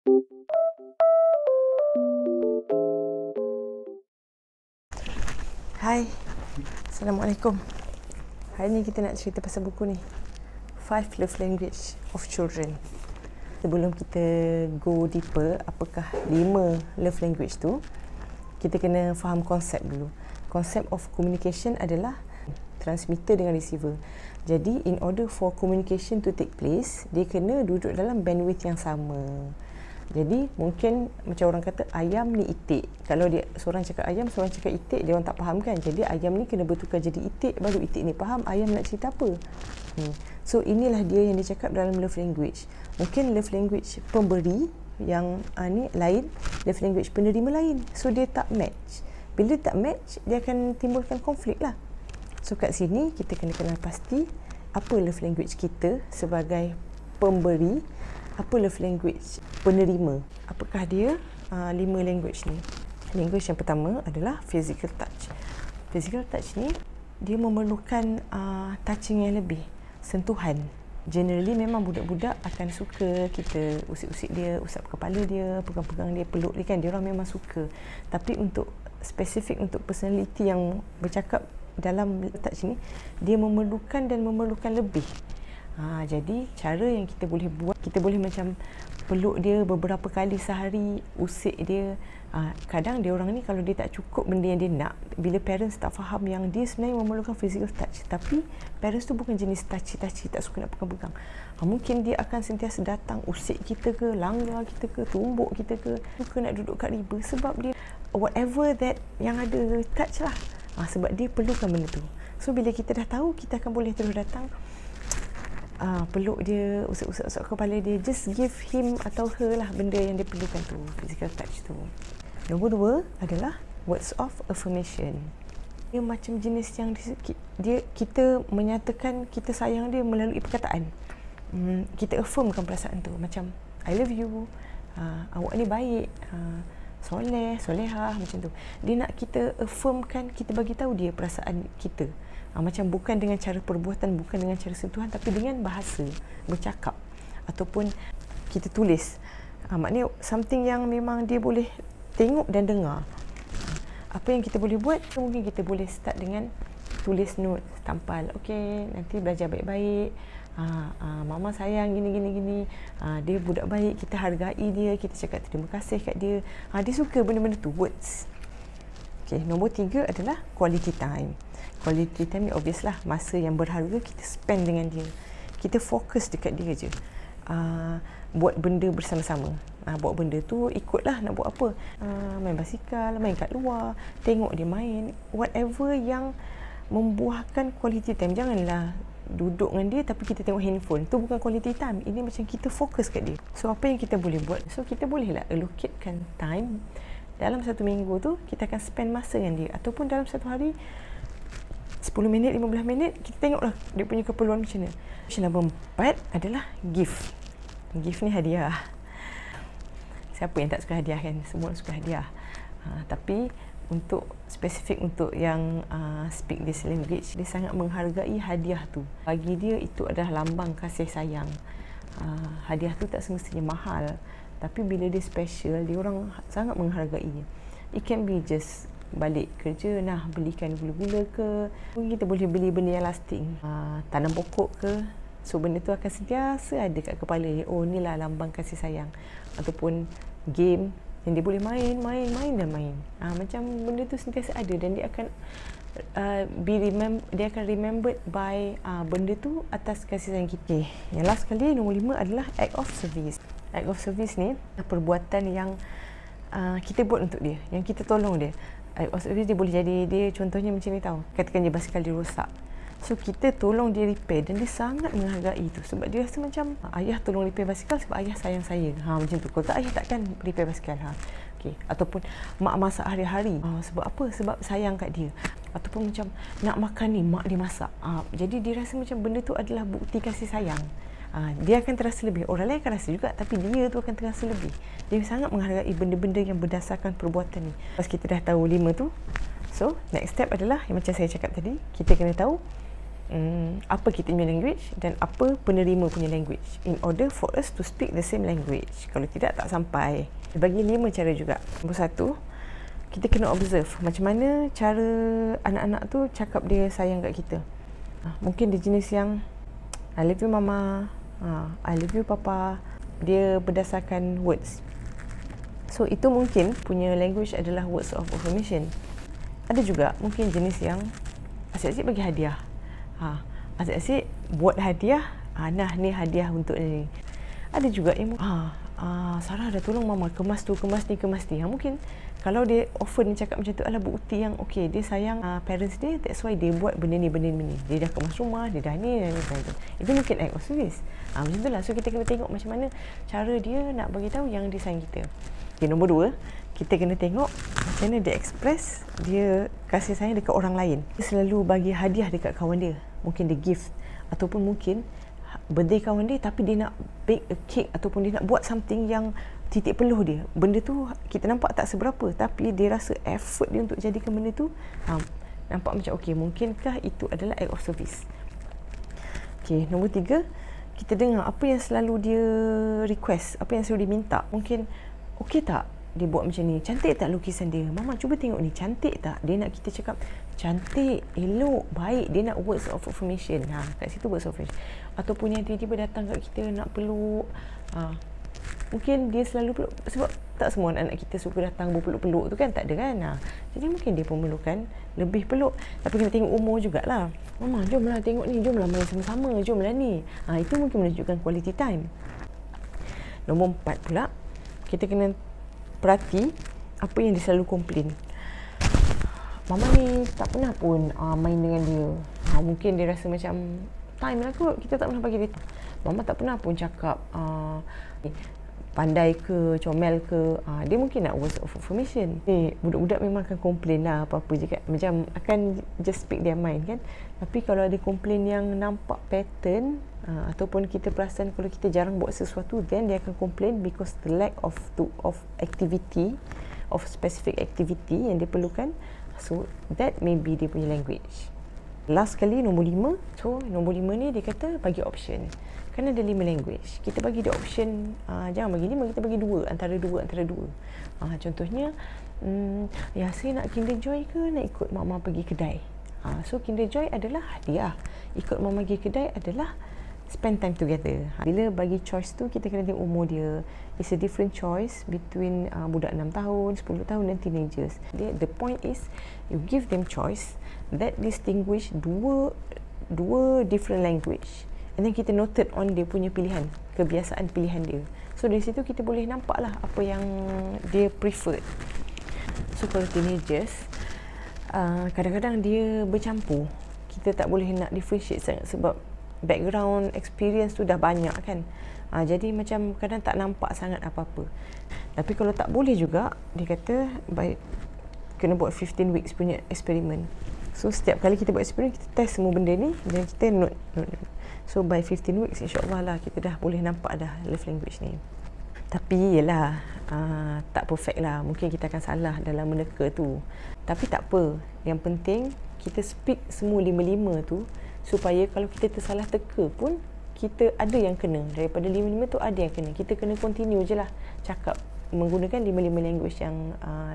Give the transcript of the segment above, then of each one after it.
Hai, Assalamualaikum. Hari ni kita nak cerita pasal buku ni, Five Love Language of Children. Sebelum kita go deeper, apakah 5 love language tu, kita kena faham konsep dulu. Konsep of communication adalah transmitter dengan receiver. Jadi, in order for communication to take place, dia kena duduk dalam bandwidth yang sama. Jadi mungkin macam orang kata ayam ni itik. Kalau dia seorang cakap ayam, seorang cakap itik, dia orang tak faham kan. Jadi ayam ni kena bertukar jadi itik, baru itik ni faham ayam nak cerita apa. So inilah dia yang dia cakap dalam love language. Mungkin love language pemberi yang ni lain, love language penerima lain. So dia tak match. Bila tak match, dia akan timbulkan konflik lah. So kat sini kita kena kenal pasti apa love language kita sebagai pemberi, apa love language penerima. Apakah dia 5 language ni? Language yang pertama adalah physical touch. Physical touch ni dia memerlukan touching yang lebih, sentuhan. Generally memang budak-budak akan suka kita usik-usik dia, usap kepala dia, pegang-pegang dia, peluk dia kan. Dia orang memang suka. Tapi untuk spesifik untuk personality yang bercakap dalam touch ni, dia memerlukan lebih. Jadi cara yang kita boleh buat, kita boleh macam peluk dia beberapa kali sehari, usik dia. Kadang dia orang ni kalau dia tak cukup benda yang dia nak, bila parents tak faham yang dia sebenarnya memerlukan physical touch, tapi parents tu bukan jenis touchy-touchy, tak suka nak pegang-pegang. Mungkin dia akan sentiasa datang usik kita ke, langgar kita ke, tumbuk kita ke, suka nak duduk kat riba sebab dia whatever that yang ada touch lah. Sebab dia perlukan benda tu. So bila kita dah tahu, kita akan boleh terus datang, peluk dia, usap-usap kepala dia. Just give him atau her lah benda yang dia perlukan tu, physical touch tu. Nombor 2 adalah words of affirmation. Dia macam jenis yang kita menyatakan kita sayang dia melalui perkataan. Kita affirmkan perasaan tu, macam I love you, awak ni baik, soleh, solehah, macam tu. Dia nak kita affirmkan, kita bagi tahu dia perasaan kita. Macam bukan dengan cara perbuatan, bukan dengan cara sentuhan, tapi dengan bahasa, bercakap ataupun kita tulis. Maknanya something yang memang dia boleh tengok dan dengar. Apa yang kita boleh buat, mungkin kita boleh start dengan tulis note, tampal. Okey, nanti belajar baik-baik. Mama sayang gini. Dia budak baik, kita hargai dia, kita cakap terima kasih kat dia. Dia suka benda-benda tu, words. Okey, nombor 3 adalah quality time. Quality time ni obvious lah, masa yang berharga kita spend dengan dia. Kita fokus dekat dia je. Buat benda bersama-sama. Buat benda tu ikutlah nak buat apa. Main basikal, main kat luar, tengok dia main. Whatever yang membuahkan quality time. Janganlah duduk dengan dia tapi kita tengok handphone. Tu bukan quality time. Ini macam kita fokus kat dia. So apa yang kita boleh buat? So kita bolehlah allocatekan time. Dalam 1 minggu tu kita akan spend masa dengan dia. Ataupun dalam 1 hari 10 minit, 15 minit, kita tengoklah dia punya keperluan macam mana. Nombor 4 adalah gift. Gift ni hadiah. Siapa yang tak suka hadiah kan? Semua suka hadiah. Tapi untuk spesifik untuk yang speak this language, dia sangat menghargai hadiah tu. Bagi dia itu adalah lambang kasih sayang. Hadiah tu tak semestinya mahal, tapi bila dia special, dia orang sangat menghargainya. It can be just balik kerja, belikan gula-gula ke. Mungkin kita boleh beli benda yang lasting. Tanam pokok ke. So benda tu akan sentiasa ada kat kepala dia. Oh, inilah lambang kasih sayang. Ataupun game yang dia boleh main. Macam benda tu sentiasa ada dan dia akan dia akan remembered by benda tu atas kasih sayang kita. Yang last kali, nombor 5 adalah act of service. Act of service ni perbuatan yang kita buat untuk dia, yang kita tolong dia. Act of service dia boleh jadi, dia contohnya macam ni tau. Katakan dia basikal dia rosak. So kita tolong dia repair dan dia sangat menghargai tu. Sebab dia rasa macam ayah tolong repair basikal sebab ayah sayang saya. Macam tu. Kalau tak, ayah takkan repair basikal. Okay. Ataupun mak masak hari-hari. Sebab apa? Sebab sayang kat dia. Ataupun macam nak makan ni, mak dia masak. Jadi dia rasa macam benda tu adalah bukti kasih sayang. Dia akan terasa lebih. Orang lain akan rasa juga, tapi dia tu akan terasa lebih. Dia sangat menghargai benda-benda yang berdasarkan perbuatan ni. Lepas kita dah tahu 5 tu, so next step adalah yang macam saya cakap tadi, kita kena tahu apa kita punya language dan apa penerima punya language, in order for us to speak the same language. Kalau tidak, tak sampai. Bagi 5 cara juga. Nombor 1, kita kena observe macam mana cara anak-anak tu cakap dia sayang kat kita. Mungkin dia jenis yang I love you mama, I love you papa. Dia berdasarkan words. So itu mungkin punya language adalah words of affirmation. Ada juga mungkin jenis yang asyik-asyik bagi hadiah. Asyik-asyik buat hadiah. Nah, ni hadiah untuk ni. Ada juga yang Sarah dah tolong mama kemas tu, kemas ni, kemas ni. Mungkin kalau dia often cakap macam tu adalah bukti yang okey, dia sayang parents dia, that's why dia buat benda ni. Dia dah kemas rumah, dia dah ni. Itu mungkin act of service. Macam tu lah. So kita kena tengok macam mana cara dia nak bagi tahu yang dia sayang kita. Okay, nombor 2, kita kena tengok macam mana dia express dia kasih sayang dekat orang lain. Dia selalu bagi hadiah dekat kawan dia. Mungkin dia gift, ataupun mungkin birthday kawan dia tapi dia nak bake a cake, ataupun dia nak buat something yang titik peluh dia. Benda tu kita nampak tak seberapa, tapi dia rasa effort dia untuk jadikan benda tu nampak macam okey, mungkinkah itu adalah act of service. Okey, nombor 3, kita dengar apa yang selalu dia request, apa yang selalu dia minta. Mungkin okey tak dia buat macam ni? Cantik tak lukisan dia? Mama cuba tengok ni, cantik tak? Dia nak kita cakap cantik, elok, baik. Dia nak words of affirmation. Kat situ words of affirmation. Ataupun yang tiba-tiba datang kat kita nak peluk. Mungkin dia selalu peluk. Sebab tak semua anak kita suka datang berpeluk-peluk tu kan, tak ada kan. Jadi mungkin dia memerlukan lebih peluk. Tapi kena tengok umur jugalah. Mama jomlah tengok ni, jomlah main sama-sama, jomlah ni. Itu mungkin menunjukkan quality time. Nombor 4 pula, kita kena perhati apa yang dia selalu komplain. Mama ni tak pernah pun main dengan dia. Mungkin dia rasa macam time lah kot, kita tak pernah bagi dia. Mama tak pernah pun cakap pandai ke, comel ke. Dia mungkin nak words of affirmation. Budak-budak memang akan komplain lah apa-apa je kan. Macam akan just speak their mind kan. Tapi kalau ada komplain yang nampak pattern, ataupun kita perasan kalau kita jarang buat sesuatu, then dia akan complain because the lack of activity, of specific activity yang dia perlukan. So that may be dia punya language. Last kali, nombor 5. So nombor 5 ni dia kata bagi option. Kan ada 5 language, kita bagi dia option. Jangan bagi 5, kita bagi 2, antara 2. Contohnya ya, saya nak Kinder Joy ke nak ikut mama pergi kedai. So Kinder Joy adalah hadiah, ikut mama pergi kedai adalah spend time together. Bila bagi choice tu, kita kena tengok umur dia. It's a different choice between budak 6 tahun, 10 tahun dan teenagers. The point is, you give them choice that distinguish dua different language. And then kita noted on dia punya pilihan, kebiasaan pilihan dia. So dari situ kita boleh nampak lah apa yang dia preferred. So kalau teenagers, kadang-kadang dia bercampur. Kita tak boleh nak differentiate sangat sebab background experience tu dah banyak kan. Jadi macam kadang tak nampak sangat apa-apa. Tapi kalau tak boleh juga, dia kata kena buat 15 weeks punya eksperimen. So setiap kali kita buat eksperimen, kita test semua benda ni dan kita note. So by 15 weeks, insyaAllah lah kita dah boleh nampak dah love language ni. Tapi yelah, tak perfect lah. Mungkin kita akan salah dalam meneka tu. Tapi tak apa. Yang penting kita speak semua 5-5 tu, supaya kalau kita tersalah teka pun, kita ada yang kena. Daripada 5-5 tu ada yang kena. Kita kena continue je lah cakap menggunakan 5-5 language yang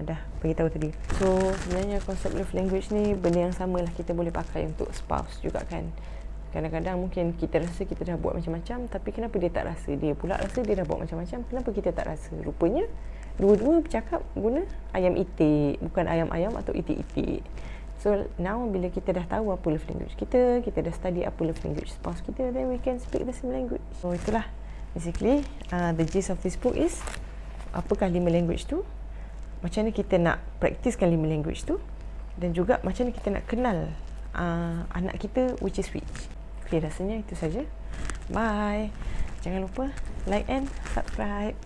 dah beritahu tadi. So sebenarnya konsep love language ni benda yang sama lah kita boleh pakai untuk spouse juga kan. Kadang-kadang mungkin kita rasa kita dah buat macam-macam, tapi kenapa dia tak rasa? Dia pula rasa dia dah buat macam-macam, kenapa kita tak rasa? Rupanya dua-dua bercakap guna ayam itik, bukan ayam-ayam atau itik-itik. So now bila kita dah tahu apa love language kita dah study apa love language spouse kita, then we can speak the same language. So itulah basically the gist of this book is, apakah 5 language tu, macam mana kita nak praktiskan 5 language tu, dan juga macam mana kita nak kenal anak kita which is which. Okay, rasanya itu saja. Bye. Jangan lupa like and subscribe.